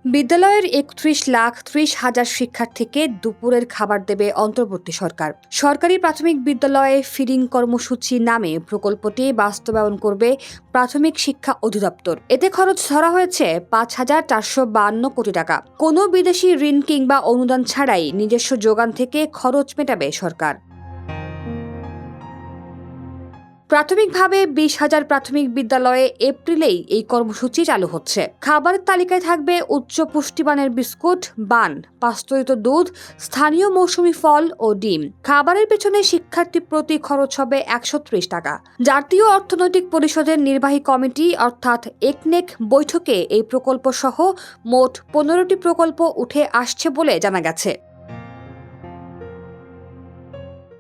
বিদ্যালয়ের ৩১,৩০,০০০ শিক্ষার্থীকে দুপুরের খাবার দেবে অন্তর্বর্তী সরকার। সরকারি প্রাথমিক বিদ্যালয়ে ফিডিং কর্মসূচি নামে প্রকল্পটি বাস্তবায়ন করবে প্রাথমিক শিক্ষা অধিদপ্তর। এতে খরচ ধরা হয়েছে ৫,৪৫২ কোটি টাকা। কোনো বিদেশি ঋণ কিংবা অনুদান ছাড়াই নিজস্ব যোগান থেকে খরচ মেটাবে সরকার। প্রাথমিকভাবে ২০,০০০ প্রাথমিক বিদ্যালয়ে এপ্রিলেই এই কর্মসূচি চালু হচ্ছে। খাবারের তালিকায় থাকবে উচ্চ পুষ্টিমানের বিস্কুট, বান, পাস্তুরিত দুধ, স্থানীয় মৌসুমী ফল ও ডিম। খাবারের পেছনে শিক্ষার্থী প্রতি খরচ হবে ১৩০ টাকা। জাতীয় অর্থনৈতিক পরিষদের নির্বাহী কমিটি অর্থাৎ একনেক বৈঠকে এই প্রকল্প সহ মোট ১৫টি প্রকল্প উঠে আসছে বলে জানা গেছে।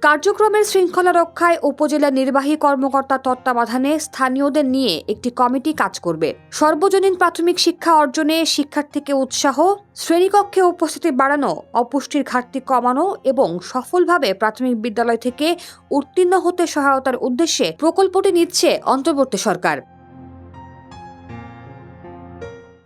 কার্যক্রমের শৃঙ্খলা রক্ষায় উপজেলা নির্বাহী কর্মকর্তা তত্ত্বাবধানে স্থানীয়দের নিয়ে একটি কমিটি কাজ করবে। সর্বজনীন প্রাথমিক শিক্ষা অর্জনে শিক্ষার্থীকে উৎসাহ, শ্রেণীকক্ষে উপস্থিতি বাড়ানো, অপুষ্টির ঘাটতি কমানো এবং সফলভাবে প্রাথমিক বিদ্যালয় থেকে উত্তীর্ণ হতে সহায়তার উদ্দেশ্যে প্রকল্পটি নিচ্ছে অন্তর্বর্তী সরকার।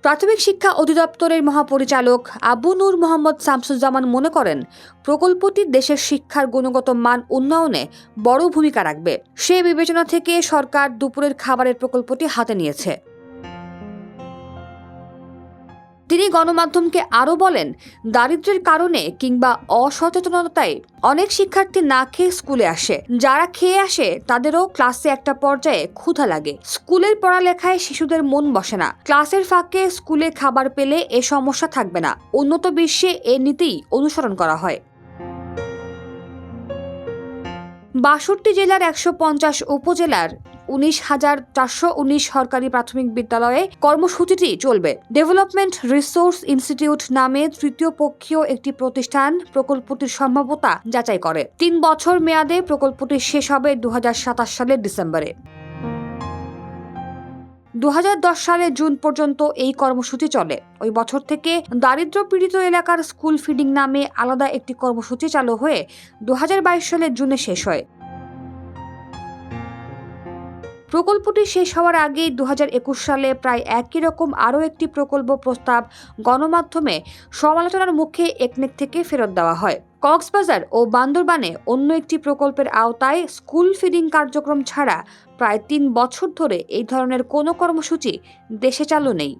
প্রাথমিক শিক্ষা অধিদপ্তরের মহাপরিচালক আবু নূর মোহাম্মদ শামসুজ্জামান মনে করেন, প্রকল্পটি দেশের শিক্ষার গুণগত মান উন্নয়নে বড় ভূমিকা রাখবে। সে বিবেচনা থেকে সরকার দুপুরের খাবারের প্রকল্পটি হাতে নিয়েছে। তিনি গণমাধ্যমকে আরও বলেন, দারিদ্র্যের কারণে কিংবা অসচেতনতায় অনেক শিক্ষার্থী না খেয়ে স্কুলে আসে। যারা খেয়ে আসে তাদেরও ক্লাসে একটা পর্যায়ে ক্ষুধা লাগে। স্কুলের পড়ালেখায় শিশুদের মন বসে না। ক্লাসের ফাঁকে স্কুলে খাবার পেলে এ সমস্যা থাকবে না। উন্নত বিশ্বে এ নীতিই অনুসরণ করা হয়। ৬২ জেলার ১৫০ উপজেলার ১৯,৪১৯ সরকারি প্রাথমিক বিদ্যালয়ে কর্মসূচিটি চলবে। ডেভেলপমেন্ট রিসোর্স ইনস্টিটিউট নামে তৃতীয় পক্ষীয় একটি প্রতিষ্ঠান প্রকল্পটির সম্ভাব্যতা যাচাই করে। ৩ বছর মেয়াদে প্রকল্পটি শেষ হবে ২০২৭ সালের ডিসেম্বরে। ২০১০ সালের জুন পর্যন্ত এই কর্মসূচি চলে। ওই বছর থেকে দারিদ্র্য পীড়িত এলাকার স্কুল ফিডিং নামে আলাদা একটি কর্মসূচি চালু হয়ে ২০২২ সালের জুনে শেষ হয়। প্রকল্পটি শেষ হওয়ার আগে ২০২১ সালে প্রায় একই রকম আরও একটি প্রকল্প প্রস্তাব গণমাধ্যমে সমালোচনার মুখে একনেক থেকে ফেরত দেওয়া হয়। কক্সবাজার ও বান্দরবানে অন্য একটি প্রকল্পের আওতায় স্কুল ফিডিং কার্যক্রম ছাড়া প্রায় ৩ বছর ধরে এই ধরনের কোনো কর্মসূচি দেশে চালু নেই।